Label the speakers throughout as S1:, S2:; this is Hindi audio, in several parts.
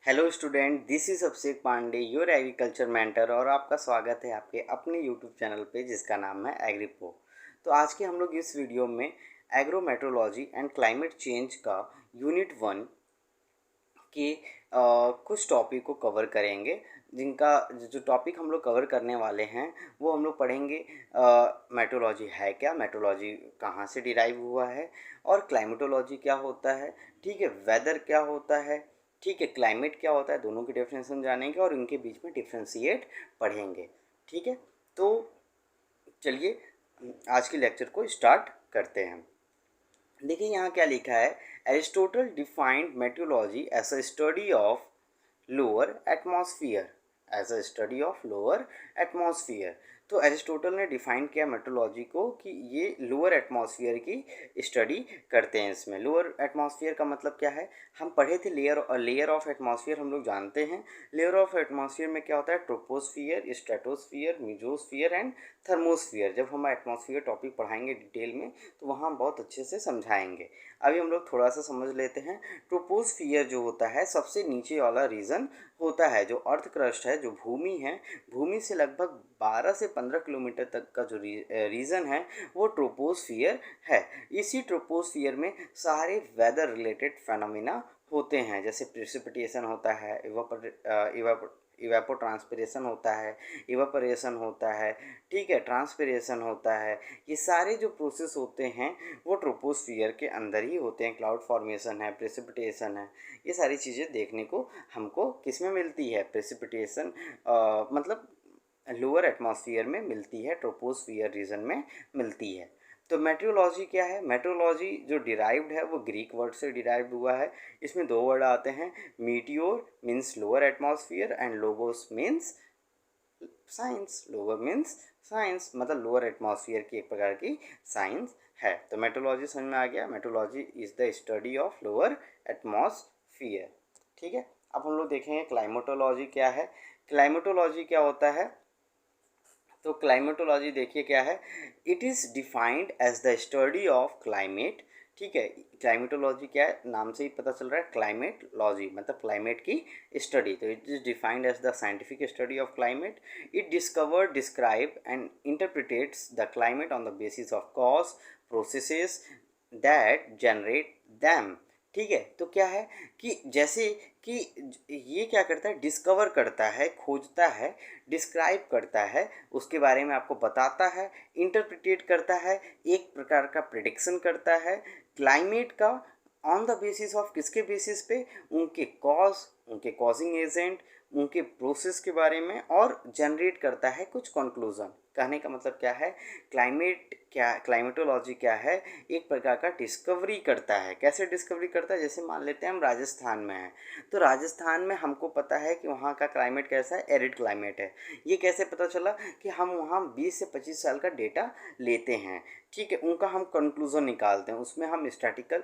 S1: Hello student, this is Abhishek Pandey, your agriculture mentor. और आपका स्वागत है आपके अपने यूट्यूब चैनल पे जिसका नाम है एग्रीपो। तो आज के हम लोग इस वीडियो में एग्रोमेट्रोलॉजी एंड क्लाइमेट चेंज का यूनिट 1 के कुछ टॉपिक को कवर करेंगे। जिनका जो टॉपिक हम लोग कवर करने वाले हैं वो हम लोग पढ़ेंगे मेट्रोलॉजी है क्या, मेट्रोलॉजी कहाँ से डिराइव हुआ है, और क्लाइमेटोलॉजी क्या होता है, ठीक है, वेदर क्या होता है, ठीक है, क्लाइमेट क्या होता है, दोनों की डेफिनेशन जानेंगे और इनके बीच में डिफ्रेंशिएट पढ़ेंगे। ठीक है, तो चलिए आज के लेक्चर को स्टार्ट करते हैं। देखिए यहाँ क्या लिखा है, Aristotle defined meteorology as a study of lower atmosphere, as a study of lower atmosphere. तो एरिस्टोटल ने डिफाइन किया मेट्रोलॉजी को कि ये लोअर एटमॉस्फेयर की स्टडी करते हैं। इसमें लोअर एटमॉस्फेयर का मतलब क्या है, हम पढ़े थे लेयर ऑफ एटमॉस्फेयर, हम लोग जानते हैं। लेयर ऑफ एटमॉस्फेयर में क्या होता है, troposphere, stratosphere, mesosphere and thermosphere. जब हम एटमॉस्फेयर टॉपिक पढ़ाएंगे डिटेल में तो वहाँ हम बहुत अच्छे से समझाएंगे। अभी हम लोग थोड़ा सा समझ लेते हैं। ट्रोपोस्फियर जो होता है सबसे नीचे वाला रीजन होता है, जो अर्थ क्रस्ट है, जो भूमि है, भूमि से लगभग 12 से 15 किलोमीटर तक का जो रीजन है वो ट्रोपोस्फियर है। इसी ट्रोपोस्फियर में सारे वेदर रिलेटेड फेनोमेना होते हैं, जैसे प्रेसिपिटेशन होता है, इवेपो ट्रांसपिरेशन होता है, इवापोरेशन होता है, ठीक है, ट्रांसपिरेशन होता है। ये सारे जो प्रोसेस होते हैं वो ट्रोपोस्फियर के अंदर ही होते हैं। क्लाउड फॉर्मेशन है, प्रेसिपिटेशन है, ये सारी चीज़ें देखने को हमको किस में मिलती है, प्रेसिपिटेशन मतलब लोअर एटमॉस्फेयर में मिलती है, ट्रोपोस्फियर रीजन में मिलती है। तो मेट्रोलॉजी क्या है, मेट्रोलॉजी जो डिराइव्ड है वो ग्रीक वर्ड से डिराइव्ड हुआ है। इसमें दो वर्ड आते हैं, meteor means lower atmosphere and logos means science. Lower means science, मतलब लोअर एटमॉस्फेयर की एक प्रकार की साइंस है। तो मेट्रोलॉजी समझ में आ गया, metrology is the study of lower atmosphere. ठीक है, अब हम लोग देखेंगे क्लाइमेटोलॉजी क्या है। क्लाइमेटोलॉजी क्या होता है, तो क्लाइमेटोलॉजी देखिए क्या है, it is defined as the study of climate. ठीक है, क्लाइमेटोलॉजी क्या है, नाम से ही पता चल रहा है, क्लाइमेट लॉजी मतलब क्लाइमेट की स्टडी। तो it is defined as the scientific study of climate. It discover, describe and interprets the climate on the basis of cause processes that generate them. ठीक है, तो क्या है कि जैसे कि ये क्या करता है, डिस्कवर करता है, खोजता है, डिस्क्राइब करता है, उसके बारे में आपको बताता है, इंटरप्रिटेट करता है, एक प्रकार का प्रिडिक्शन करता है क्लाइमेट का ऑन द बेसिस ऑफ, किसके बेसिस पे, उनके कॉज, उनके कॉजिंग एजेंट, उनके प्रोसेस के बारे में, और जनरेट करता है कुछ कंक्लूजन। कहने का मतलब क्या है, क्लाइमेट क्या, क्लाइमेटोलॉजी क्या है, एक प्रकार का डिस्कवरी करता है। कैसे डिस्कवरी करता है, जैसे मान लेते हैं हम राजस्थान में हैं, तो राजस्थान में हमको पता है कि वहाँ का क्लाइमेट कैसा है, एरिड क्लाइमेट है। ये कैसे पता चला कि हम वहाँ 20 से 25 साल का डेटा लेते हैं, ठीक है, उनका हम कंक्लूजन निकालते हैं, उसमें हम स्टैटिकल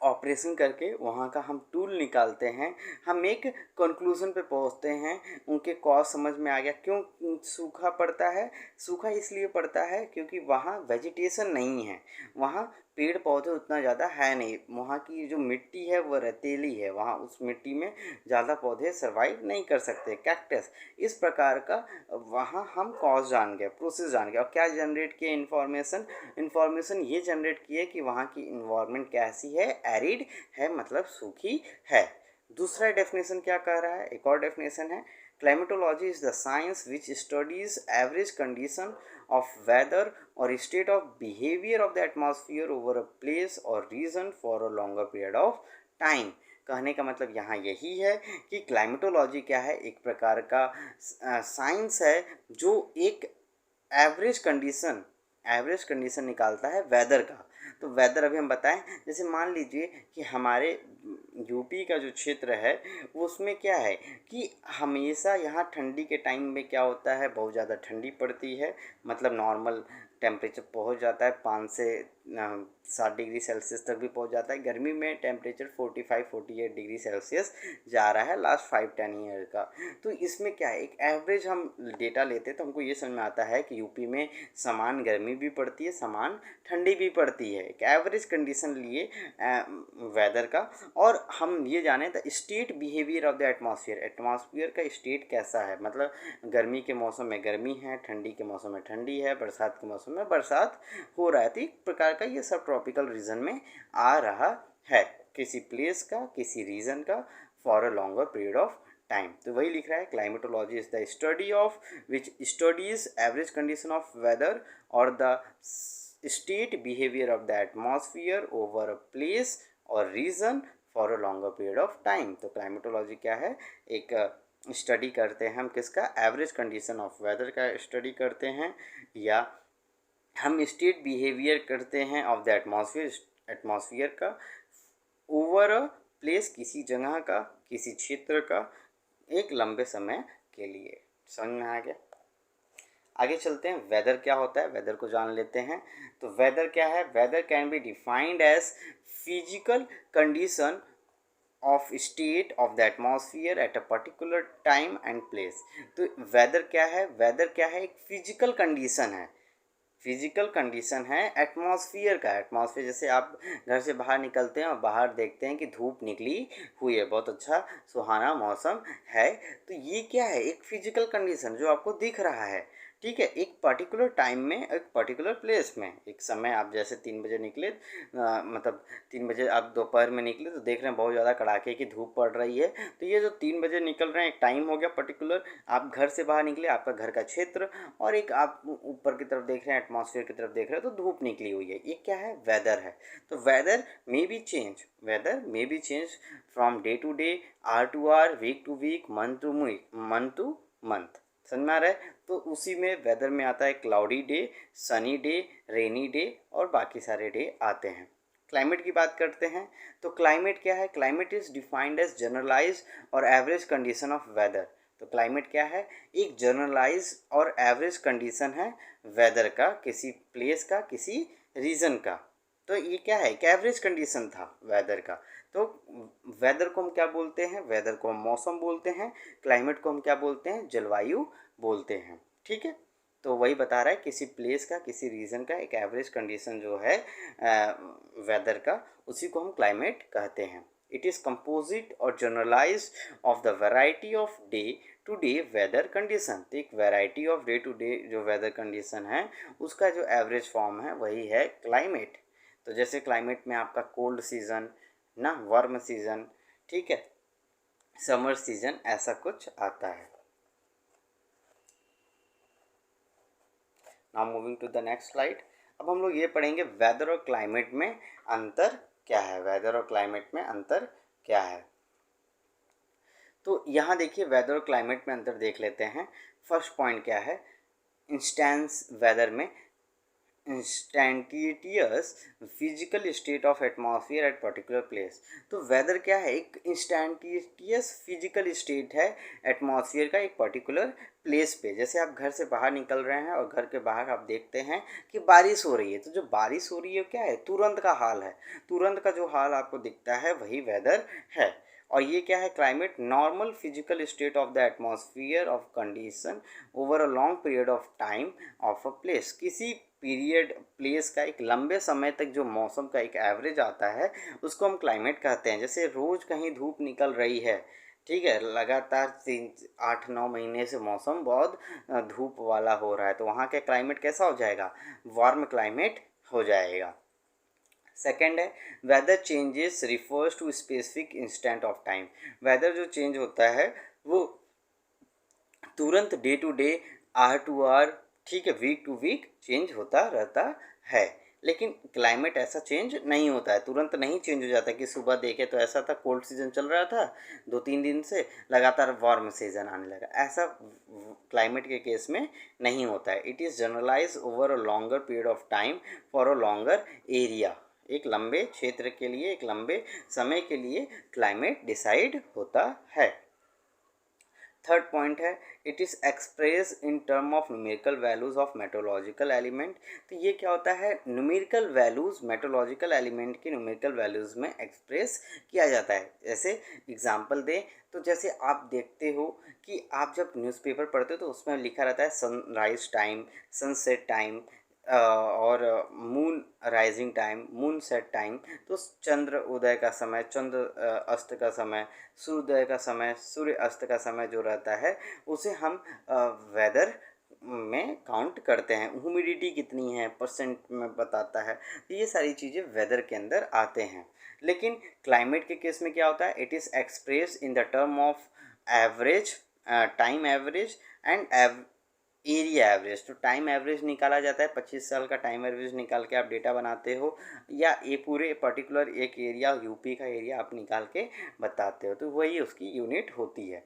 S1: ऑपरेशन करके वहाँ का हम टूल निकालते हैं, हम एक कंक्लूजन पे पहुँचते हैं, उनके कॉज समझ में आ गया। क्यों सूखा पड़ता है, सूखा इसलिए पड़ता है क्योंकि वहाँ वेजिटेशन नहीं है, वहाँ पेड़ पौधे उतना ज़्यादा है नहीं, वहाँ की जो मिट्टी है वो रेतीली है, वहाँ उस मिट्टी में ज़्यादा पौधे सर्वाइव नहीं कर सकते, कैक्टस। इस प्रकार का वहाँ हम कॉज जान गए, प्रोसेस जान गए, और क्या जनरेट किए, इन्फॉर्मेशन ये जनरेट किए कि वहाँ की इन्वायरमेंट कैसी है, एरिड है मतलब सूखी है। दूसरा डेफिनेशन क्या कह रहा है, एक और डेफिनेशन है, climatology is the science which studies average condition of weather or state of behavior of the atmosphere over a place or region for a longer period of time। कहने का मतलब यहाँ यही है कि क्लाइमेटोलॉजी क्या है, एक प्रकार का साइंस है जो एक एवरेज कंडीशन निकालता है वेदर का। तो वेदर अभी हम बताएं, जैसे मान लीजिए कि हमारे यूपी का जो क्षेत्र है वो उसमें क्या है कि हमेशा यहाँ ठंडी के टाइम में क्या होता है, बहुत ज़्यादा ठंडी पड़ती है, मतलब नॉर्मल टेम्परेचर पहुँच जाता है 5 से 7 डिग्री सेल्सियस तक भी पहुंच जाता है। गर्मी में टेम्परेचर 45-48 डिग्री सेल्सियस जा रहा है लास्ट 5-10 ईयर का। तो इसमें क्या है, एक एवरेज हम डेटा लेते हैं तो हमको ये समझ में आता है कि यूपी में समान गर्मी भी पड़ती है, समान ठंडी भी पड़ती है। एक एवरेज कंडीशन लिए वेदर का। और हम ये जाने the state behaviour of the atmosphere, atmosphere का स्टेट कैसा है, मतलब गर्मी के मौसम में गर्मी है, ठंडी के मौसम में ठंडी है, बरसात के मौसम में बरसात हो रहा है। तो एक प्रकार का ये सब ट्रॉपिकल रीजन में आ रहा है, किसी प्लेस का, किसी रीजन का, for a longer period of time. तो वही लिख रहा है, climatology is the study of which studies average condition of weather और the state behaviour of the atmosphere over a place or region for a longer period of time. तो क्लाइमेटोलॉजी क्या है, एक स्टडी करते हैं हम किसका, एवरेज कंडीशन ऑफ वेदर का स्टडी करते हैं, या हम स्टेट बिहेवियर करते हैं ऑफ द एटमॉस्फेयर का ओवर अ प्लेस, किसी जगह का, किसी क्षेत्र का, एक लंबे समय के लिए। समझ में आ गया। आगे चलते हैं, वेदर क्या होता है, वेदर को जान लेते हैं। तो वेदर क्या है, weather can be defined as physical condition of state of the atmosphere at a particular time and place. तो वेदर क्या है, वेदर क्या है, एक फिजिकल कंडीशन है, फिजिकल कंडीशन है एटमॉस्फेयर का। एटमॉस्फेयर जैसे आप घर से बाहर निकलते हैं और बाहर देखते हैं कि धूप निकली हुई है, बहुत अच्छा सुहाना मौसम है, तो ये क्या है, एक फिजिकल कंडीशन जो आपको दिख रहा है। ठीक है, एक पर्टिकुलर टाइम में, एक पर्टिकुलर प्लेस में, एक समय आप जैसे 3 बजे निकले, मतलब 3 बजे आप दोपहर में निकले तो देख रहे हैं बहुत ज़्यादा कड़ाके की धूप पड़ रही है, तो ये जो 3 बजे निकल रहे हैं एक टाइम हो गया पर्टिकुलर, आप घर से बाहर निकले, आपका घर का क्षेत्र, और एक आप ऊपर की तरफ देख रहे हैं, एटमॉस्फेयर की तरफ देख रहे हो तो धूप निकली हुई है, ये क्या है, वेदर है। तो weather may be change, weather may be change from day to day, hour to hour, week to week, month to month. समझ में आ रहा है। तो उसी में वेदर में आता है cloudy day, sunny day, rainy day और बाकी सारे डे आते हैं। क्लाइमेट की बात करते हैं, तो क्लाइमेट क्या है, climate is defined as generalize और एवरेज कंडीशन ऑफ वेदर। तो क्लाइमेट क्या है, एक जनरलाइज और एवरेज कंडीशन है वेदर का, किसी प्लेस का, किसी रीजन का। तो ये क्या है, एक एवरेज कंडीशन था वेदर का। तो वेदर को हम क्या बोलते हैं, वेदर को हम मौसम बोलते हैं, क्लाइमेट को हम क्या बोलते हैं, जलवायु बोलते हैं। ठीक है, तो वही बता रहा है, किसी प्लेस का, किसी रीजन का एक एवरेज कंडीशन जो है वेदर का, उसी को हम क्लाइमेट कहते हैं। इट इज़ कंपोजिट और generalize of the variety of day to day weather condition. तो एक variety of day to day जो वेदर कंडीशन है उसका जो एवरेज फॉर्म है वही है क्लाइमेट। तो जैसे क्लाइमेट में आपका कोल्ड सीज़न ना, वार्म सीज़न, ठीक है, समर सीज़न, ऐसा कुछ आता है। Now moving to the next slide. अब हम लोग ये पढ़ेंगे वेदर और क्लाइमेट में अंतर क्या है, वेदर और क्लाइमेट में अंतर क्या है। तो यहाँ देखिए वेदर और क्लाइमेट में अंतर देख लेते हैं। फर्स्ट पॉइंट क्या है, इंस्टेंस वेदर में instantaneous physical state of atmosphere at particular place. तो वेदर क्या है, एक इंस्टेंटेनियस फिजिकल स्टेट है एटमॉस्फेयर का एक पर्टिकुलर प्लेस पे। जैसे आप घर से बाहर निकल रहे हैं और घर के बाहर आप देखते हैं कि बारिश हो रही है, तो जो बारिश हो रही है क्या है, तुरंत का हाल है, तुरंत का जो हाल आपको दिखता है वही वेदर है। और ये क्या है, climate normal physical state of the atmosphere of condition over a long period of time of a place. किसी पीरियड प्लेस का एक लंबे समय तक जो मौसम का एक एवरेज आता है उसको हम क्लाइमेट कहते हैं। जैसे रोज़ कहीं धूप निकल रही है, ठीक है, लगातार 8-9 महीने से मौसम बहुत धूप वाला हो रहा है, तो वहाँ का क्लाइमेट कैसा हो जाएगा, वार्म क्लाइमेट हो जाएगा। सेकेंड है weather changes refers to specific instant of time. Weather जो चेंज होता है वो तुरंत day to day, hour to hour, ठीक है, वीक टू वीक चेंज होता रहता है। लेकिन क्लाइमेट ऐसा चेंज नहीं होता है, तुरंत नहीं चेंज हो जाता कि सुबह देखे तो ऐसा था कोल्ड सीजन चल रहा था 2-3 दिन से, लगातार वार्म सीजन आने लगा, ऐसा क्लाइमेट के केस में नहीं होता है। It is generalize over a longer period of time for a longer area. एक लंबे क्षेत्र के लिए, एक लंबे समय के लिए क्लाइमेट डिसाइड होता है। थर्ड पॉइंट है it is express in term of numerical values of meteorological element. तो ये क्या होता है, न्यूमेरिकल वैल्यूज़ मेट्रोलॉजिकल एलिमेंट की न्यूमेरिकल वैल्यूज़ में एक्सप्रेस किया जाता है। जैसे एग्जांपल दें तो जैसे आप देखते हो कि आप जब न्यूज़पेपर पढ़ते हो तो उसमें लिखा रहता है सनराइज टाइम, सनसेट टाइम और moon rising time, moon set time. तो चंद्र उदय का समय, चंद्र अस्त का समय, सूर्योदय का समय, सूर्य अस्त का समय जो रहता है उसे हम वेदर में काउंट करते हैं। ह्यूमिडिटी कितनी है परसेंट में बताता है। तो ये सारी चीज़ें वेदर के अंदर आते हैं। लेकिन क्लाइमेट के केस में क्या होता है, it is express in the term of average, time average and area average. तो टाइम एवरेज निकाला जाता है, 25 साल का टाइम एवरेज निकाल के आप डेटा बनाते हो, या ये पूरे पर्टिकुलर एक एरिया यूपी का एरिया आप निकाल के बताते हो, तो वही उसकी यूनिट होती है।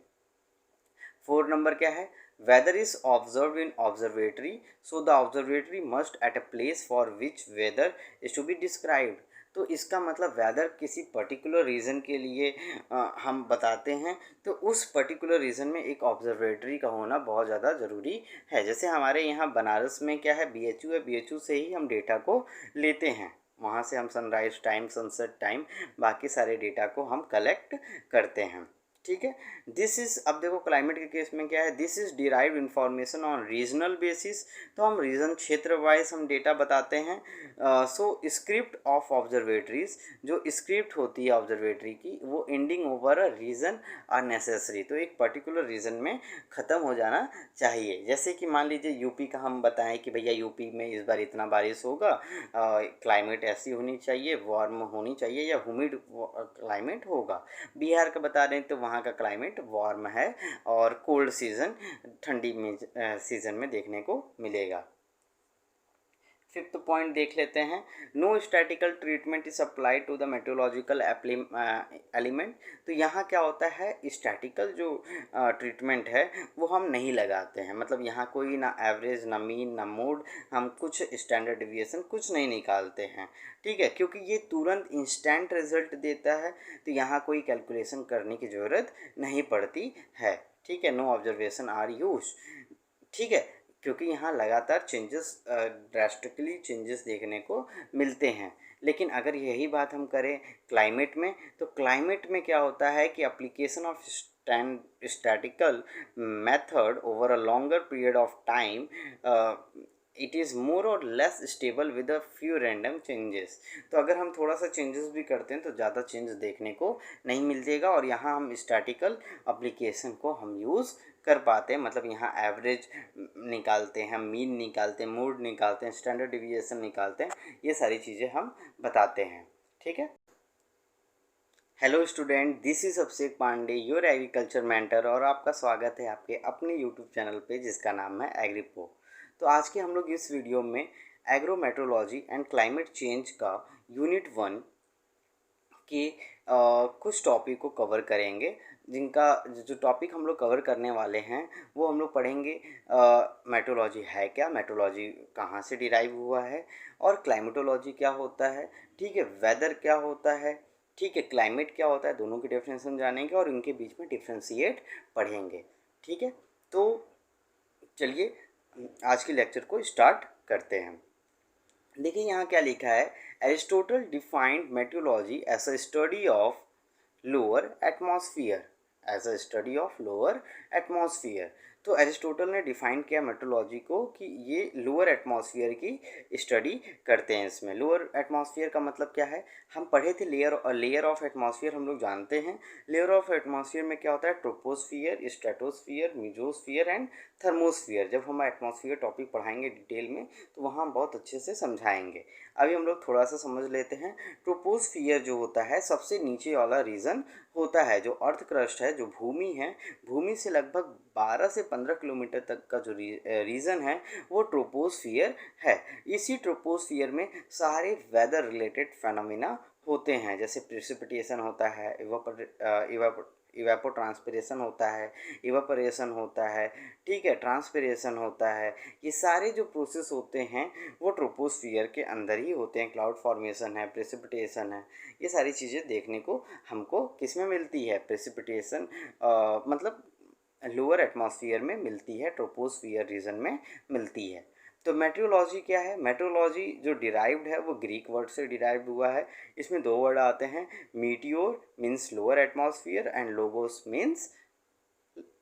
S1: 4 नंबर क्या है, weather is observe in observatory, so the observatory must at a place for which weather is to be described. तो इसका मतलब वेदर किसी पर्टिकुलर रीज़न के लिए हम बताते हैं, तो उस पर्टिकुलर रीज़न में एक ऑब्जर्वेटरी का होना बहुत ज़्यादा ज़रूरी है। जैसे हमारे यहाँ बनारस में क्या है, बीएचयू है, बीएचयू से ही हम डेटा को लेते हैं, वहाँ से हम सनराइज टाइम, सनसेट टाइम, बाकी सारे डेटा को हम कलेक्ट करते हैं। ठीक है, दिस इज़, अब देखो क्लाइमेट के केस में क्या है, this is derive information on regional basis. तो हम रीजन क्षेत्र वाइज हम डेटा बताते हैं। सो स्क्रिप्ट ऑफ ऑब्जर्वेटरीज, जो स्क्रिप्ट होती है ऑब्जर्वेटरी की, वो ending over a region are necessary. तो एक पर्टिकुलर रीजन में ख़त्म हो जाना चाहिए। जैसे कि मान लीजिए यूपी का हम बताएं कि भैया यूपी में इस बार इतना बारिश होगा, क्लाइमेट ऐसी होनी चाहिए, वार्म होनी चाहिए, या ह्यूमिड क्लाइमेट होगा। बिहार का बता दें तो वहाँ का क्लाइमेट वार्म है और कोल्ड सीज़न, ठंडी में सीज़न में देखने को मिलेगा। फिफ्थ पॉइंट देख लेते हैं, no statistical treatment is applied to the meteorological element. तो यहाँ क्या होता है, स्टैटिकल जो ट्रीटमेंट है वो हम नहीं लगाते हैं। मतलब यहाँ कोई ना एवरेज, ना मीन, ना मोड, हम कुछ स्टैंडर्ड डिविएशन कुछ नहीं निकालते हैं। ठीक है, क्योंकि ये तुरंत इंस्टेंट रिजल्ट देता है, तो यहाँ कोई कैलकुलेशन करने की ज़रूरत नहीं पड़ती है। ठीक है, नो ऑब्जर्वेशन आर यूज। ठीक है, क्योंकि यहाँ लगातार चेंजेस, ड्रास्टिकली चेंजेस देखने को मिलते हैं। लेकिन अगर यही बात हम करें क्लाइमेट में, तो क्लाइमेट में क्या होता है कि application of statical method over a longer period of time, it is more or less stable with a few random changes. तो अगर हम थोड़ा सा चेंजेस भी करते हैं तो ज़्यादा चेंज देखने को नहीं मिलेगा, और यहाँ हम स्टैटिकल एप्लीकेशन को हम यूज़ कर पाते हैं। मतलब यहाँ एवरेज निकालते हैं, मीन निकालते हैं, मोड निकालते हैं, स्टैंडर्ड डिविएशन निकालते हैं, ये सारी चीज़ें हम बताते हैं। ठीक है, hello student, this is Abhishek Pandey, your agriculture mentor, और आपका स्वागत है आपके अपने यूट्यूब चैनल पे जिसका नाम है एग्रीपो। तो आज के हम लोग इस वीडियो में एग्रोमेट्रोलॉजी एंड क्लाइमेट चेंज का यूनिट 1 के कुछ टॉपिक को कवर करेंगे, जिनका जो टॉपिक हम लोग कवर करने वाले हैं वो हम लोग पढ़ेंगे मेट्रोलॉजी है क्या, मेट्रोलॉजी कहाँ से डिराइव हुआ है, और क्लाइमेटोलॉजी क्या होता है। ठीक है, वेदर क्या होता है, ठीक है, क्लाइमेट क्या होता है, दोनों की डेफिनेशन जानेंगे और इनके बीच में डिफ्रेंशिएट पढ़ेंगे। ठीक है, तो चलिए आज के लेक्चर को स्टार्ट करते हैं। देखिए यहाँ क्या लिखा है, Aristotle defined meteorology as a study of lower atmosphere, as a study of lower atmosphere. तो एरिस्टोटल ने डिफाइन किया मेट्रोलॉजी को कि ये लोअर एटमॉस्फेयर की स्टडी करते हैं। इसमें लोअर एटमॉस्फेयर का मतलब क्या है, हम पढ़े थे लेयर ऑफ एटमॉस्फेयर, हम लोग जानते हैं। लेयर ऑफ एटमॉस्फेयर में क्या होता है, troposphere, stratosphere, mesosphere and thermosphere. जब हम एटमॉस्फेयर टॉपिक पढ़ाएंगे डिटेल में तो वहाँ हम बहुत अच्छे से समझाएंगे। अभी हम लोग थोड़ा सा समझ लेते हैं। ट्रोपोस्फियर जो होता है सबसे नीचे वाला रीजन होता है, जो अर्थ क्रस्ट है, जो भूमि है, भूमि से लगभग 12 से 15 किलोमीटर तक का जो रीजन है वो ट्रोपोस्फियर है। इसी ट्रोपोस्फियर में सारे वेदर रिलेटेड फेनोमेना होते हैं, जैसे प्रेसिपिटेशन होता है, इवेपो ट्रांसपिरेशन होता है, इवापोरेशन होता है, ठीक है, ट्रांसपिरेशन होता है। ये सारे जो प्रोसेस होते हैं वो ट्रोपोस्फियर के अंदर ही होते हैं। क्लाउड फॉर्मेशन है, प्रेसिपिटेशन है, ये सारी चीज़ें देखने को हमको किस में मिलती है, प्रेसिपिटेशन मतलब लोअर एटमॉस्फेयर में मिलती है, ट्रोपोस्फियर रीजन में मिलती है। तो मेट्रोलॉजी क्या है? मेट्रोलॉजी जो डिराइव्ड है वो ग्रीक वर्ड से डिराइव्ड हुआ है। इसमें दो वर्ड आते हैं, meteor means lower atmosphere and logos means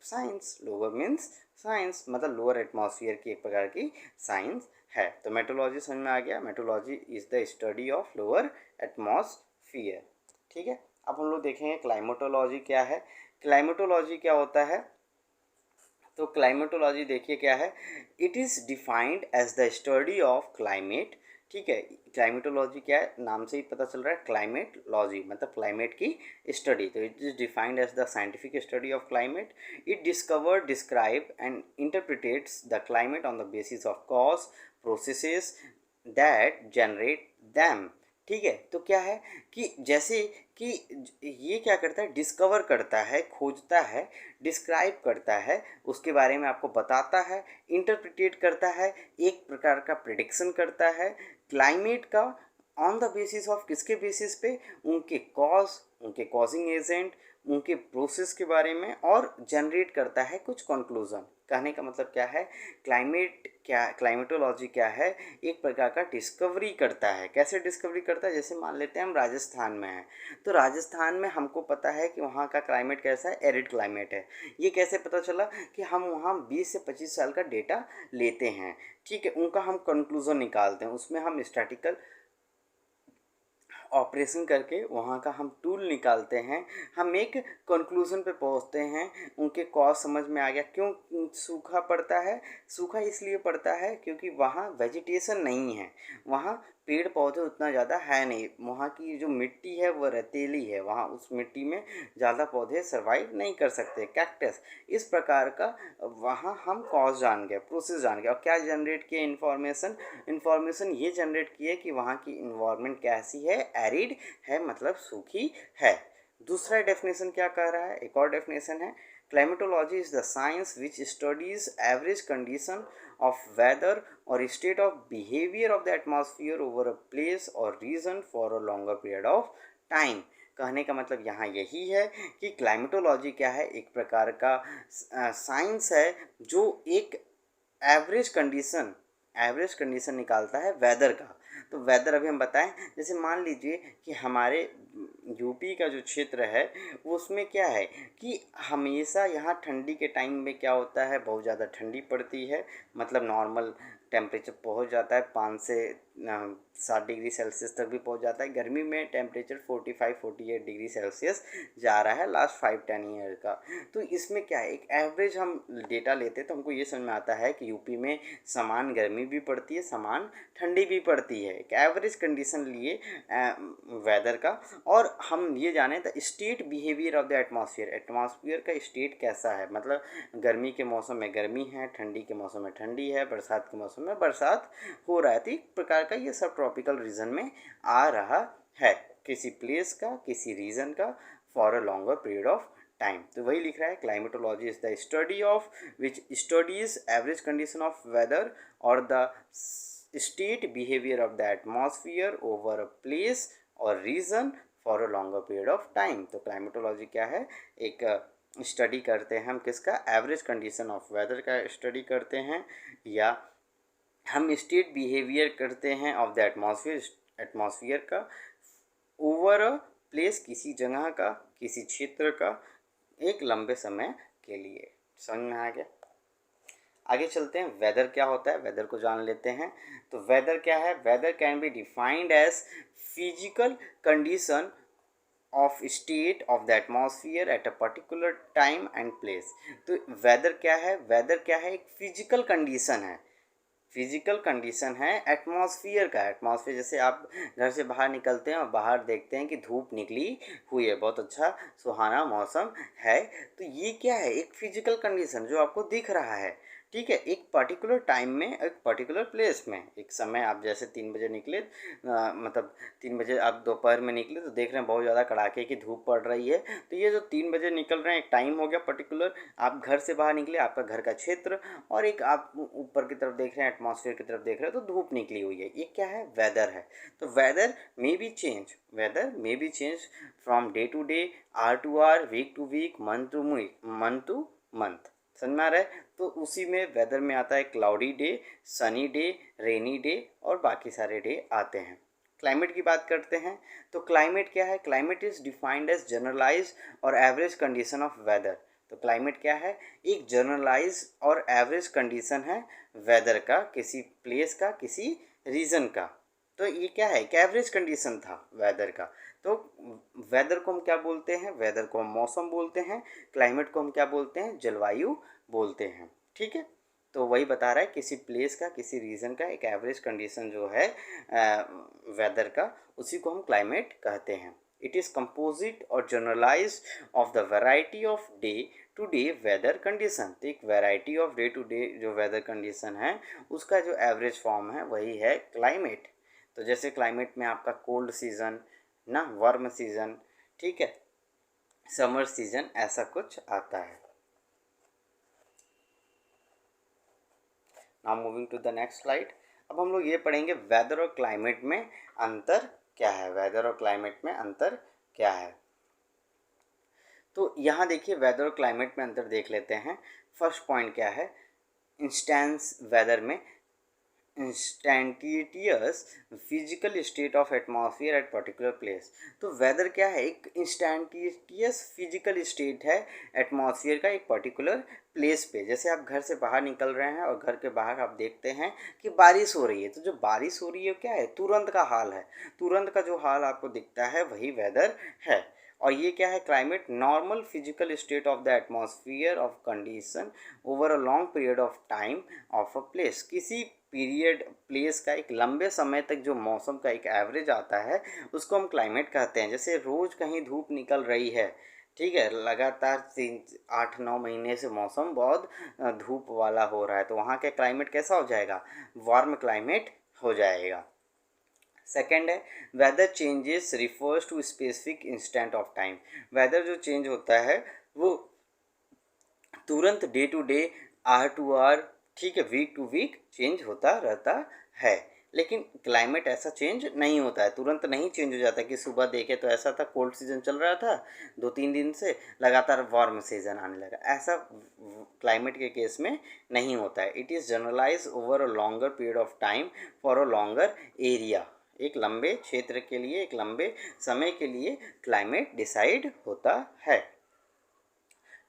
S1: science. Lower means science, मतलब लोअर एटमॉस्फेयर की एक प्रकार की साइंस है। तो मेट्रोलॉजी समझ में आ गया। Metrology is the study of lower atmosphere. ठीक है, अब हम लोग देखेंगे क्लाइमेटोलॉजी क्या है। क्लाइमेटोलॉजी क्या होता है? तो क्लाइमेटोलॉजी देखिए क्या है, it is defined as the study of climate. ठीक है, क्लाइमेटोलॉजी क्या है, नाम से ही पता चल रहा है, क्लाइमेट लॉजी मतलब क्लाइमेट की स्टडी। तो it is defined as the scientific study of climate. It discover, describe and interprets the climate on the basis of cause processes that generate them. ठीक है, तो क्या है कि जैसे कि ये क्या करता है, डिस्कवर करता है, खोजता है, डिस्क्राइब करता है, उसके बारे में आपको बताता है, इंटरप्रिटेट करता है, एक प्रकार का प्रिडिक्शन करता है क्लाइमेट का ऑन द बेसिस ऑफ, किसके बेसिस पे, उनके कॉज, उनके कॉजिंग एजेंट, उनके प्रोसेस के बारे में, और जनरेट करता है कुछ कंक्लूजन। कहने का मतलब क्या है, क्लाइमेट क्या, क्लाइमेटोलॉजी क्या है, एक प्रकार का डिस्कवरी करता है। कैसे डिस्कवरी करता है? जैसे मान लेते हैं हम राजस्थान में हैं, तो राजस्थान में हमको पता है कि वहाँ का क्लाइमेट कैसा है, एरिड क्लाइमेट है। ये कैसे पता चला? कि हम वहाँ 20 से 25 साल का डेटा लेते हैं। ठीक है, उनका हम कंक्लूजन निकालते हैं, उसमें हम स्टैटिकल ऑपरेशन करके वहाँ का हम टूल निकालते हैं, हम एक कंक्लूजन पे पहुँचते हैं, उनके कॉज समझ में आ गया। क्यों सूखा पड़ता है? सूखा इसलिए पड़ता है क्योंकि वहाँ वेजिटेशन नहीं है, वहाँ पेड़ पौधे उतना ज़्यादा है नहीं, वहाँ की जो मिट्टी है वो रेतीली है, वहाँ उस मिट्टी में ज़्यादा पौधे सर्वाइव नहीं कर सकते, कैक्टस। इस प्रकार का वहाँ हम कॉज जान गए, प्रोसेस जान गए, और क्या जनरेट किए, इन्फॉर्मेशन ये जनरेट किए कि वहाँ की इन्वायरमेंट कैसी है, एरिड है मतलब सूखी है। दूसरा डेफिनेशन क्या कह रहा है, एक और डेफिनेशन है, climatology is the science which studies average condition of weather or state of behavior of the atmosphere over a place or region for a longer period of time। कहने का मतलब यहाँ यही है कि क्लाइमेटोलॉजी क्या है, एक प्रकार का साइंस है जो एक एवरेज कंडीशन निकालता है वेदर का। तो वेदर अभी हम बताएं, जैसे मान लीजिए कि हमारे यूपी का जो क्षेत्र है उसमें क्या है कि हमेशा यहाँ ठंडी के टाइम में क्या होता है, बहुत ज़्यादा ठंडी पड़ती है, मतलब नॉर्मल टेम्परेचर पहुँच जाता है 5 से 7 डिग्री सेल्सियस तक भी पहुँच जाता है। गर्मी में टेम्परेचर 45-48 डिग्री सेल्सियस जा रहा है लास्ट 5-10 ईयर का। तो इसमें क्या है, एक एवरेज हम डेटा लेते हैं तो हमको ये समझ में आता है कि यूपी में समान गर्मी भी पड़ती है, समान ठंडी भी पड़ती है। एक एवरेज कंडीशन लिए वेदर का, और हम ये जाने the state behaviour of the atmosphere का स्टेट कैसा है, मतलब गर्मी के मौसम में गर्मी है, ठंडी के मौसम में ठंडी है, बरसात के मौसम में बरसात हो रहा है। तो एक प्रकार का ये सब ट्रॉपिकल रीजन में आ रहा है, किसी प्लेस का, किसी रीजन का, for a longer period of time. तो वही लिख रहा है, climatology is the study of which studies average condition of weather और the state behaviour of the atmosphere over a place or region for a longer period of time. तो क्लाइमेटोलॉजी क्या है, एक स्टडी करते हैं हम किसका, एवरेज कंडीशन ऑफ वेदर का स्टडी करते हैं, या हम स्टेट बिहेवियर करते हैं ऑफ द एटमॉस्फेयर का ओवर अ प्लेस, किसी जगह का, किसी क्षेत्र का, एक लंबे समय के लिए। समझ में आ गया? आगे चलते हैं, वेदर क्या होता है, वेदर को जान लेते हैं। तो वेदर क्या है, weather can be defined as physical condition of state of the atmosphere at a particular time and place. तो वेदर क्या है, वेदर क्या है, एक फिजिकल कंडीशन है, फिजिकल कंडीशन है एटमॉस्फेयर का। एटमॉस्फेयर जैसे आप घर से बाहर निकलते हैं और बाहर देखते हैं कि धूप निकली हुई है, बहुत अच्छा सुहाना मौसम है, तो ये क्या है, एक फिजिकल कंडीशन जो आपको दिख रहा है। ठीक है, एक पर्टिकुलर टाइम में, एक पर्टिकुलर प्लेस में, एक समय आप जैसे 3 बजे निकले, मतलब 3 बजे आप दोपहर में निकले तो देख रहे हैं बहुत ज़्यादा कड़ाके की धूप पड़ रही है, तो ये जो 3 बजे निकल रहे हैं एक टाइम हो गया पर्टिकुलर, आप घर से बाहर निकले, आपका घर का क्षेत्र, और एक आप ऊपर की तरफ देख रहे हैं, एटमॉस्फेयर की तरफ देख रहे हैं, तो धूप निकली हुई है, ये क्या है, वेदर है। तो weather may be change from day to day, hour to hour, week to week, month to month. समझ में आ रहा है। तो उसी में वेदर में आता है cloudy day, sunny day, rainy day और बाकी सारे डे आते हैं। क्लाइमेट की बात करते हैं तो क्लाइमेट क्या है? Climate is defined as generalize और एवरेज कंडीशन ऑफ वेदर। तो क्लाइमेट क्या है? एक जनरलाइज और एवरेज कंडीशन है वेदर का, किसी प्लेस का, किसी रीजन का। तो ये क्या है? एक एवरेज कंडीशन था वेदर का। तो वेदर को हम क्या बोलते हैं? वेदर को हम मौसम बोलते हैं। क्लाइमेट को हम क्या बोलते हैं? जलवायु बोलते हैं। ठीक है, तो वही बता रहा है किसी प्लेस का, किसी रीजन का एक एवरेज कंडीशन जो है वेदर का, उसी को हम क्लाइमेट कहते हैं। इट इज़ कंपोजिट और generalize of the variety of day to day weather condition. तो एक variety of day to day जो वेदर कंडीशन है उसका जो एवरेज फॉर्म है वही है क्लाइमेट। तो जैसे क्लाइमेट में आपका कोल्ड सीज़न ना, वार्म सीज़न, ठीक है, समर सीज़न, ऐसा कुछ आता है। Now moving to the next slide. अब हम लोग ये पढ़ेंगे वेदर और क्लाइमेट में अंतर क्या है। वेदर और क्लाइमेट में अंतर क्या है? तो यहाँ देखिए वेदर और क्लाइमेट में अंतर देख लेते हैं। फर्स्ट पॉइंट क्या है? इंस्टेंस वेदर में instantaneous physical state of atmosphere at particular place. तो वेदर क्या है? एक इंस्टेंटेनियस फिजिकल स्टेट है एटमॉस्फेयर का एक पर्टिकुलर प्लेस पे। जैसे आप घर से बाहर निकल रहे हैं और घर के बाहर आप देखते हैं कि बारिश हो रही है, तो जो बारिश हो रही है क्या है? तुरंत का हाल है। तुरंत का जो हाल आपको दिखता है वही वेदर है। और ये क्या है? Climate normal physical state of the atmosphere of condition over a long period of time of a place. किसी पीरियड प्लेस का एक लंबे समय तक जो मौसम का एक एवरेज आता है उसको हम क्लाइमेट कहते हैं। जैसे रोज़ कहीं धूप निकल रही है, ठीक है, लगातार 8-9 महीने से मौसम बहुत धूप वाला हो रहा है, तो वहाँ का क्लाइमेट कैसा हो जाएगा? वार्म क्लाइमेट हो जाएगा। सेकेंड है weather changes refers to specific instant of time. Weather जो चेंज होता है वो तुरंत day to day, hour to hour, ठीक है, वीक टू वीक चेंज होता रहता है। लेकिन क्लाइमेट ऐसा चेंज नहीं होता है, तुरंत नहीं चेंज हो जाता कि सुबह देखे तो ऐसा था कोल्ड सीजन चल रहा था 2-3 दिन से, लगातार वार्म सीजन आने लगा, ऐसा क्लाइमेट के केस में नहीं होता है। It is generalize over a longer period of time for a longer area. एक लंबे क्षेत्र के लिए, एक लंबे समय के लिए क्लाइमेट डिसाइड होता है।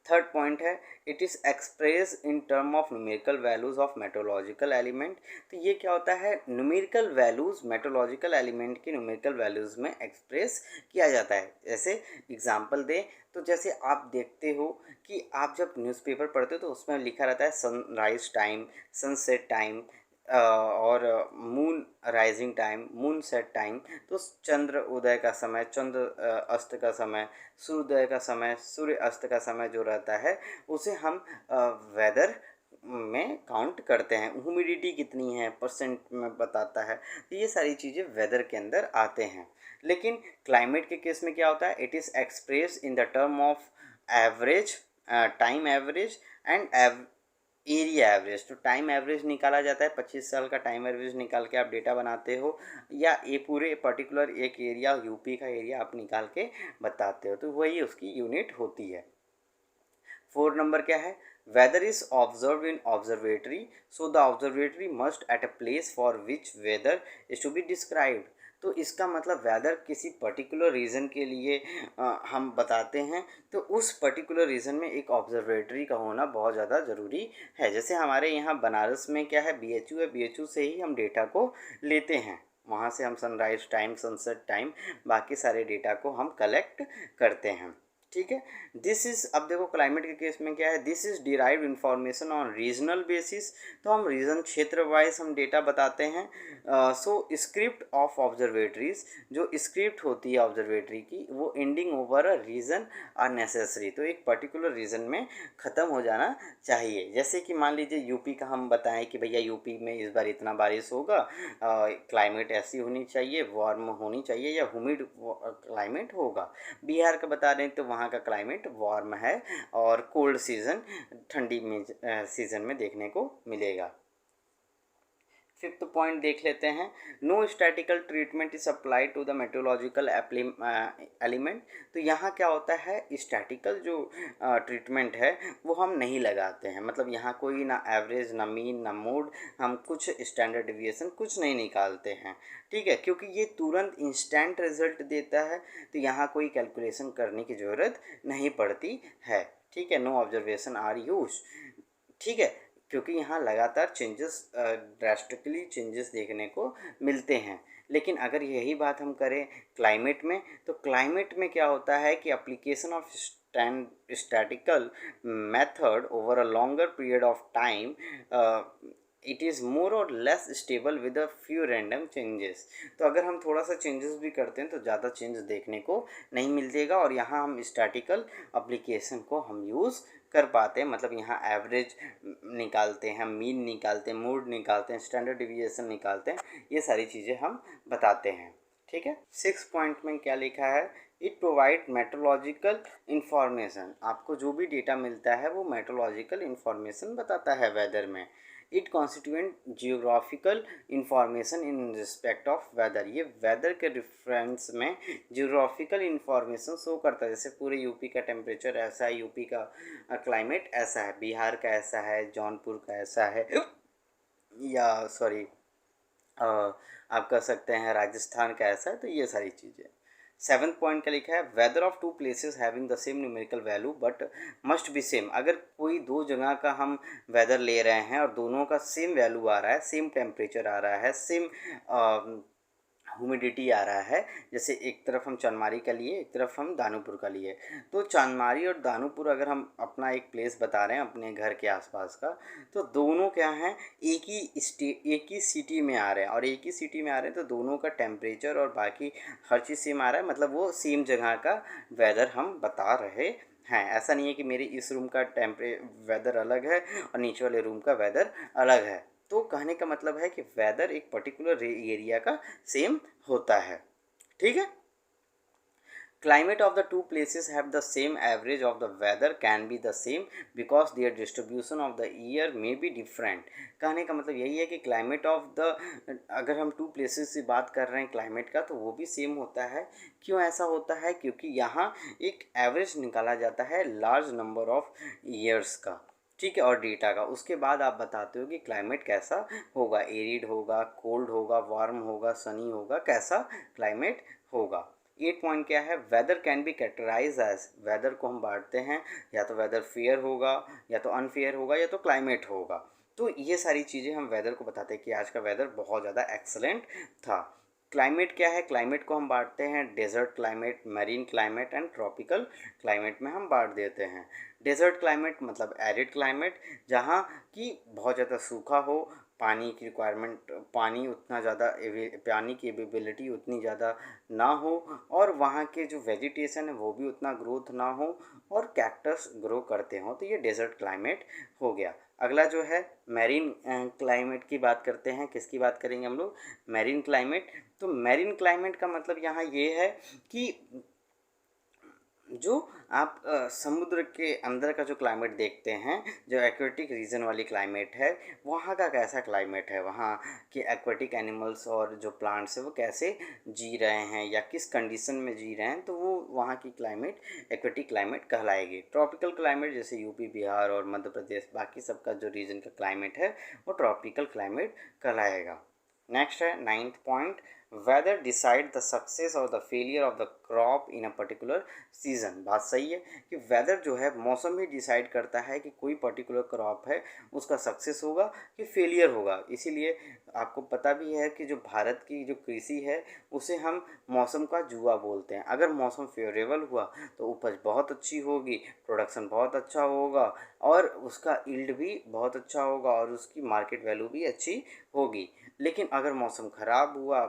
S1: थर्ड पॉइंट है it is express in term of numerical values of meteorological element. तो ये क्या होता है? न्यूमेरिकल वैल्यूज़ मेट्रोलॉजिकल एलिमेंट की न्यूमेरिकल वैल्यूज़ में एक्सप्रेस किया जाता है। जैसे एग्जांपल दें तो जैसे आप देखते हो कि आप जब न्यूज़पेपर पढ़ते हो तो उसमें लिखा रहता है सनराइज टाइम, सनसेट टाइम और moon rising time, moon set time. तो चंद्र उदय का समय, चंद्र अस्त का समय, सूर्योदय का समय, सूर्य अस्त का समय जो रहता है उसे हम वेदर में काउंट करते हैं। ह्यूमिडिटी कितनी है परसेंट में बताता है। तो ये सारी चीज़ें वेदर के अंदर आते हैं। लेकिन क्लाइमेट के केस में क्या होता है? It is express in the term of average, time average and area average. तो टाइम एवरेज निकाला जाता है, 25 साल का टाइम एवरेज निकाल के आप डेटा बनाते हो, या ये पूरे पर्टिकुलर एक एरिया, यूपी का एरिया आप निकाल के बताते हो, तो वही उसकी यूनिट होती है। 4 नंबर क्या है? Weather is observe in observatory, so the observatory must at a place for which weather is to be described. तो इसका मतलब वेदर किसी पर्टिकुलर रीज़न के लिए हम बताते हैं, तो उस पर्टिकुलर रीज़न में एक ऑब्जर्वेटरी का होना बहुत ज़्यादा ज़रूरी है। जैसे हमारे यहाँ बनारस में क्या है? BHU है, BHU से ही हम डेटा को लेते हैं, वहाँ से हम सनराइज टाइम, सनसेट टाइम, बाकी सारे डेटा को हम कलेक्ट करते हैं। ठीक है, दिस इज़, अब देखो क्लाइमेट के केस में क्या है? This is derive information on regional basis. तो हम रीजन क्षेत्र वाइज हम डेटा बताते हैं। सो स्क्रिप्ट ऑफ ऑब्जर्वेटरीज, जो स्क्रिप्ट होती है ऑब्जर्वेटरी की, वो ending over a region are necessary. तो एक पर्टिकुलर रीजन में ख़त्म हो जाना चाहिए। जैसे कि मान लीजिए यूपी का हम बताएं कि भैया यूपी में इस बार इतना बारिश होगा, क्लाइमेट ऐसी होनी चाहिए, वार्म होनी चाहिए, या ह्यूमिड क्लाइमेट होगा। बिहार का बता दें तो वहाँ का क्लाइमेट वार्म है और कोल्ड सीज़न, ठंडी में सीज़न में देखने को मिलेगा। फिफ्थ पॉइंट देख लेते हैं, no statistical treatment is applied to the meteorological element. तो यहाँ क्या होता है, स्टैटिकल जो ट्रीटमेंट है वो हम नहीं लगाते हैं, मतलब यहाँ कोई ना एवरेज ना मीन ना मोड, हम कुछ स्टैंडर्ड डिविएशन कुछ नहीं निकालते हैं, ठीक है, क्योंकि ये तुरंत इंस्टेंट रिजल्ट देता है, तो यहाँ कोई कैलकुलेशन करने की ज़रूरत नहीं पड़ती है, ठीक है। नो ऑब्जर्वेशन आर यूज, ठीक है, क्योंकि यहाँ लगातार चेंजेस, ड्रास्टिकली चेंजेस देखने को मिलते हैं। लेकिन अगर यही बात हम करें क्लाइमेट में, तो क्लाइमेट में क्या होता है कि application of statical method over a longer period of time, it is more or less stable with a few random changes. तो अगर हम थोड़ा सा चेंजेस भी करते हैं तो ज़्यादा चेंज देखने को नहीं मिलेगा, और यहाँ हम स्टैटिकल एप्लीकेशन को हम यूज़ कर पाते हैं, मतलब यहाँ एवरेज निकालते हैं, मीन निकालते हैं, मोड निकालते हैं, स्टैंडर्ड डिविएशन निकालते हैं, ये सारी चीज़ें हम बताते हैं, ठीक है। 6 पॉइंट में क्या लिखा है, इट प्रोवाइड मेट्रोलॉजिकल इंफॉर्मेशन, आपको जो भी डेटा मिलता है वो मेट्रोलॉजिकल इंफॉर्मेशन बताता है वेदर में। It constituent geographical information in respect of weather, ये वेदर के रेफरेंस में जियोग्राफिकल इंफॉर्मेशन शो करता है, जैसे पूरे यूपी का टेम्परेचर ऐसा है, यूपी का क्लाइमेट ऐसा है, बिहार का ऐसा है, जौनपुर का ऐसा है, या सॉरी आप कह सकते हैं राजस्थान का ऐसा है, तो ये सारी चीज़ें। 7th पॉइंट का लिखा है, weather of two places having the same numerical value but must be same, अगर कोई दो जगह का हम वेदर ले रहे हैं और दोनों का सेम वैल्यू आ रहा है, सेम टेम्परेचर आ रहा है, सेम ह्यूमिडिटी आ रहा है, जैसे एक तरफ हम चांदमारी का लिए, एक तरफ हम दानूपुर का लिए, तो चांदमारी और दानूपुर अगर हम अपना एक प्लेस बता रहे हैं अपने घर के आसपास का, तो दोनों क्या हैं, एक ही सिटी में आ रहे हैं, और एक ही सिटी में आ रहे हैं तो दोनों का टेम्परेचर और बाकी हर चीज़ सेम आ रहा है, मतलब वो सेम जगह का वेदर हम बता रहे हैं। ऐसा नहीं है कि मेरे इस रूम का वेदर अलग है और नीचे वाले रूम का वेदर अलग है। तो कहने का मतलब है कि वेदर एक पर्टिकुलर एरिया का सेम होता है, ठीक है। Climate of the two places have the same average of the weather can be the same because their distribution of the year may be different। कहने का मतलब यही है कि climate of the, अगर हम टू प्लेसेस की बात कर रहे हैं क्लाइमेट का, तो वो भी सेम होता है। क्यों ऐसा होता है, क्योंकि यहाँ एक एवरेज निकाला जाता है लार्ज नंबर ऑफ ईयर्स का, ठीक है, और डेटा का, उसके बाद आप बताते हो कि क्लाइमेट कैसा होगा, एरिड होगा, कोल्ड होगा, वार्म होगा, सनी होगा, कैसा क्लाइमेट होगा। 8 पॉइंट क्या है, weather can be categorize as, weather को हम बांटते हैं, या तो वेदर फेयर होगा, या तो अनफेयर होगा, या तो क्लाइमेट होगा। तो ये सारी चीज़ें हम वेदर को बताते हैं कि आज का वेदर बहुत ज़्यादा एक्सलेंट था। क्लाइमेट क्या है, क्लाइमेट को हम बांटते हैं desert climate, marine climate and tropical climate में हम बांट देते हैं। डेजर्ट क्लाइमेट मतलब एरिड क्लाइमेट, जहाँ की बहुत ज़्यादा सूखा हो, पानी की रिक्वायरमेंट, पानी की अवेलेबिलिटी उतनी ज़्यादा ना हो, और वहाँ के जो वेजिटेशन है वो भी उतना ग्रोथ ना हो, और कैक्टस ग्रो करते हों, तो ये डेजर्ट क्लाइमेट हो गया। अगला जो है मैरीन क्लाइमेट की बात करते हैं, किसकी बात करेंगे हम लोग, मैरीन क्लाइमेट। तो मैरीन क्लाइमेट का मतलब यहाँ ये है कि जो आप समुद्र के अंदर का जो क्लाइमेट देखते हैं, जो एक्वेटिक रीजन वाली क्लाइमेट है, वहाँ का कैसा क्लाइमेट है, वहाँ के एक्वेटिक एनिमल्स और जो प्लांट्स है वो कैसे जी रहे हैं या किस कंडीशन में जी रहे हैं, तो वो वहाँ की क्लाइमेट एक्वेटिक क्लाइमेट कहलाएगी। ट्रॉपिकल क्लाइमेट जैसे यूपी, बिहार और मध्य प्रदेश, बाकी सबका जो रीजन का क्लाइमेट है वो ट्रॉपिकल क्लाइमेट कहलाएगा। नेक्स्ट है 9th point, weather decide the success और the failure of the crop in a particular season. बात सही है कि वेदर जो है, मौसम ही डिसाइड करता है कि कोई पर्टिकुलर क्रॉप है उसका सक्सेस होगा कि फेलियर होगा। इसीलिए आपको पता भी है कि जो भारत की जो कृषि है उसे हम मौसम का जुआ बोलते हैं। अगर मौसम फेवरेबल हुआ तो उपज बहुत अच्छी होगी, प्रोडक्शन बहुत अच्छा होगा, और उसका यील्ड भी बहुत अच्छा होगा, और उसकी मार्केट वैल्यू भी अच्छी होगी। लेकिन अगर मौसम ख़राब हुआ,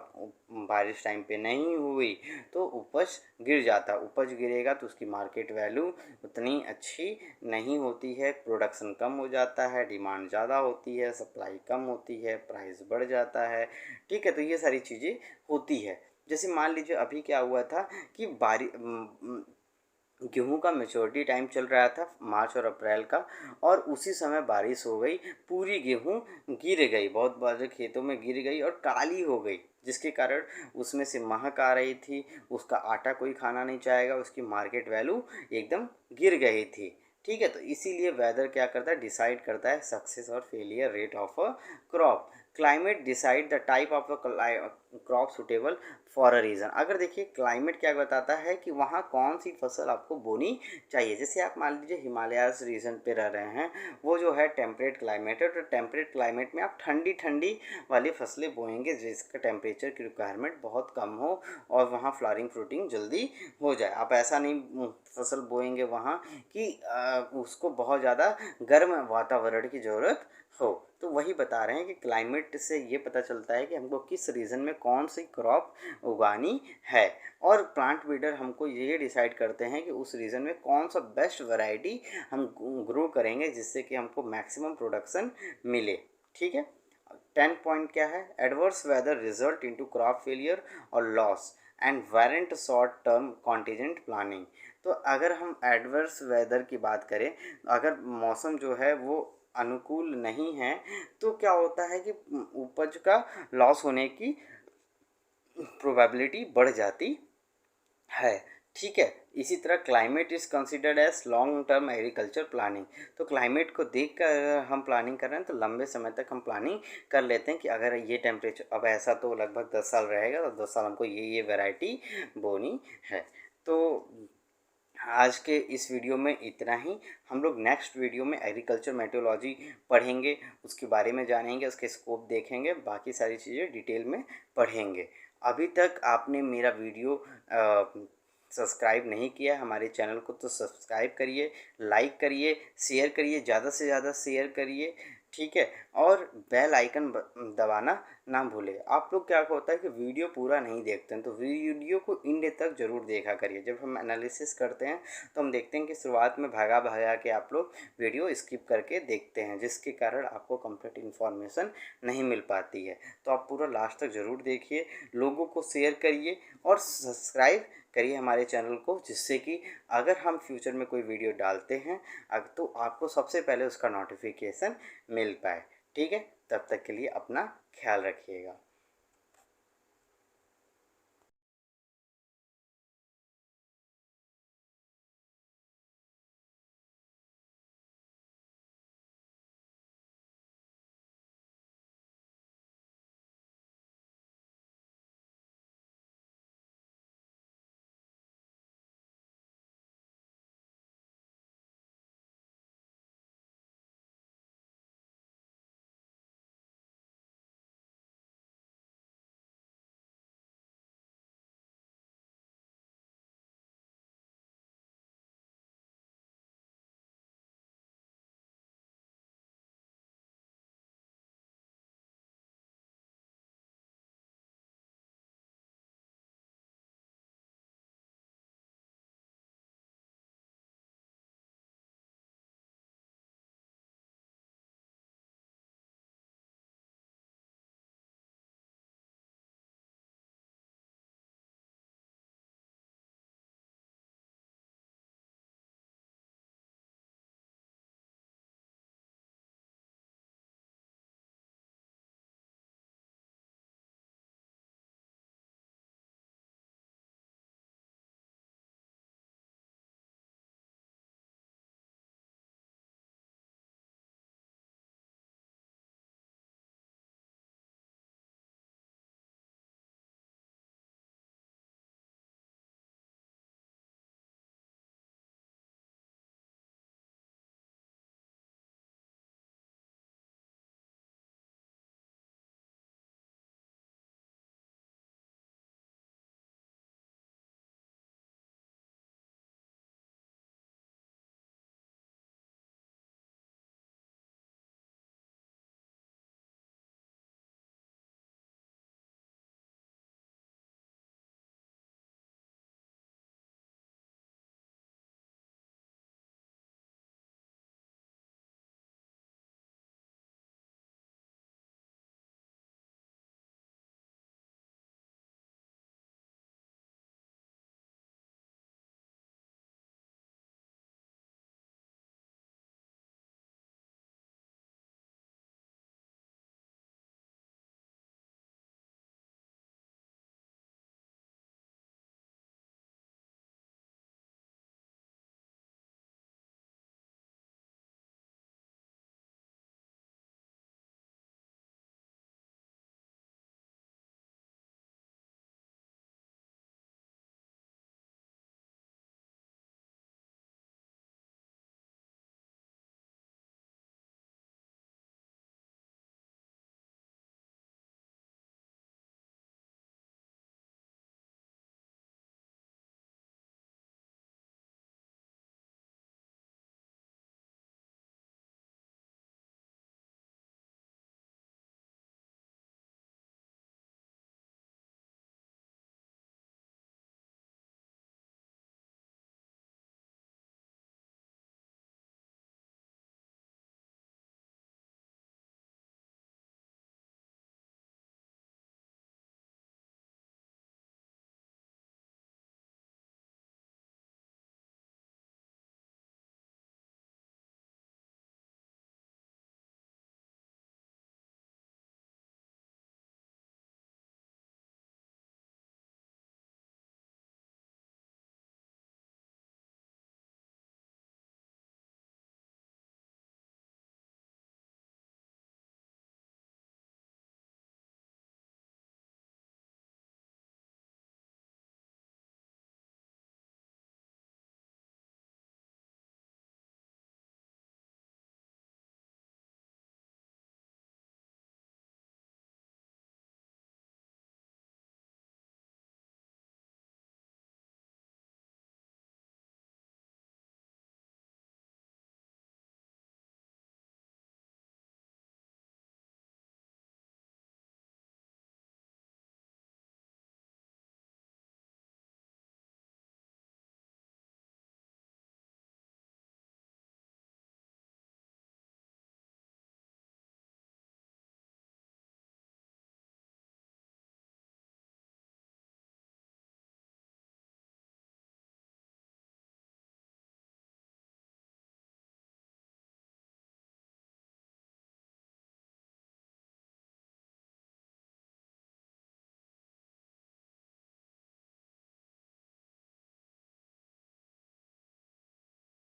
S1: बारिश टाइम पे नहीं हुई, तो उपज गिर जाता, उपज गिरेगा तो उसकी मार्केट वैल्यू उतनी अच्छी नहीं होती है, प्रोडक्शन कम हो जाता है, डिमांड ज़्यादा होती है, सप्लाई कम होती है, प्राइस बढ़ जाता है, ठीक है। तो ये सारी चीज़ें होती है। जैसे मान लीजिए अभी क्या हुआ था कि गेहूं का मैच्योरिटी टाइम चल रहा था मार्च और अप्रैल का, और उसी समय बारिश हो गई, पूरी गेहूं गिर गई, बहुत बड़े खेतों में गिर गई और काली हो गई, जिसके कारण उसमें से महक आ रही थी, उसका आटा कोई खाना नहीं चाहेगा, उसकी मार्केट वैल्यू एकदम गिर गई थी। ठीक है, तो इसीलिए वेदर क्या करता है, डिसाइड करता है सक्सेस और failure rate of a crop. Climate decide the type of a crop suitable for a reason. अगर देखिए क्लाइमेट क्या बताता है कि वहाँ कौन सी फसल आपको बोनी चाहिए। जैसे आप मान लीजिए हिमालयाज रीजन पे रह रहे हैं, वो जो है टेम्परेट क्लाइमेट है, तो टेम्परेट क्लाइमेट में आप ठंडी ठंडी वाली फसलें बोएंगे जिसका टेम्परेचर की रिक्वायरमेंट बहुत कम हो और वहाँ फ्लावरिंग फ्रूटिंग जल्दी हो जाए। आप ऐसा नहीं फसल बोएंगे वहाँ कि उसको बहुत ज़्यादा गर्म वातावरण की ज़रूरत हो। तो वही बता रहे हैं कि क्लाइमेट से ये पता चलता है कि हमको किस रीजन में कौन सी क्रॉप उगानी है, और प्लांट ब्रीडर हमको ये डिसाइड करते हैं कि उस रीजन में कौन सा बेस्ट वैरायटी हम ग्रो करेंगे जिससे कि हमको मैक्सिमम प्रोडक्शन मिले। ठीक है, 10 पॉइंट क्या है, adverse weather result into crop failure और loss and warrant short term contingent planning. तो अगर हम एडवर्स वेदर की बात करें, अगर मौसम जो है वो अनुकूल नहीं है, तो क्या होता है कि उपज का लॉस होने की प्रोबेबिलिटी बढ़ जाती है। ठीक है, इसी तरह climate is considered as long term agriculture planning. तो क्लाइमेट को देख कर हम प्लानिंग कर रहे हैं तो लंबे समय तक हम प्लानिंग कर लेते हैं कि अगर ये टेम्परेचर अब ऐसा तो लगभग 10 साल रहेगा, तो 10 साल हमको ये वैरायटी बोनी है। तो आज के इस वीडियो में इतना ही। हम लोग नेक्स्ट वीडियो में एग्रीकल्चर मेट्रोलॉजी पढ़ेंगे, उसके बारे में जानेंगे, उसके स्कोप देखेंगे, बाकी सारी चीज़ें डिटेल में पढ़ेंगे। अभी तक आपने मेरा वीडियो सब्सक्राइब नहीं किया हमारे चैनल को, तो सब्सक्राइब करिए, लाइक करिए, शेयर करिए, ज़्यादा से ज़्यादा शेयर करिए। ठीक है, और बेल आइकन दबाना ना भूलें। आप लोग क्या होता है कि वीडियो पूरा नहीं देखते हैं, तो वीडियो को एंड तक ज़रूर देखा करिए। जब हम एनालिसिस करते हैं तो हम देखते हैं कि शुरुआत में भागा भागा के आप लोग वीडियो स्किप करके देखते हैं, जिसके कारण आपको कंप्लीट इन्फॉर्मेशन नहीं मिल पाती है। तो आप पूरा लास्ट तक ज़रूर देखिए, लोगों को शेयर करिए और सब्सक्राइब करिए हमारे चैनल को, जिससे कि अगर हम फ्यूचर में कोई वीडियो डालते हैं तो आपको सबसे पहले उसका नोटिफिकेशन मिल पाए। ठीक है, तब तक के लिए अपना ख्याल रखिएगा।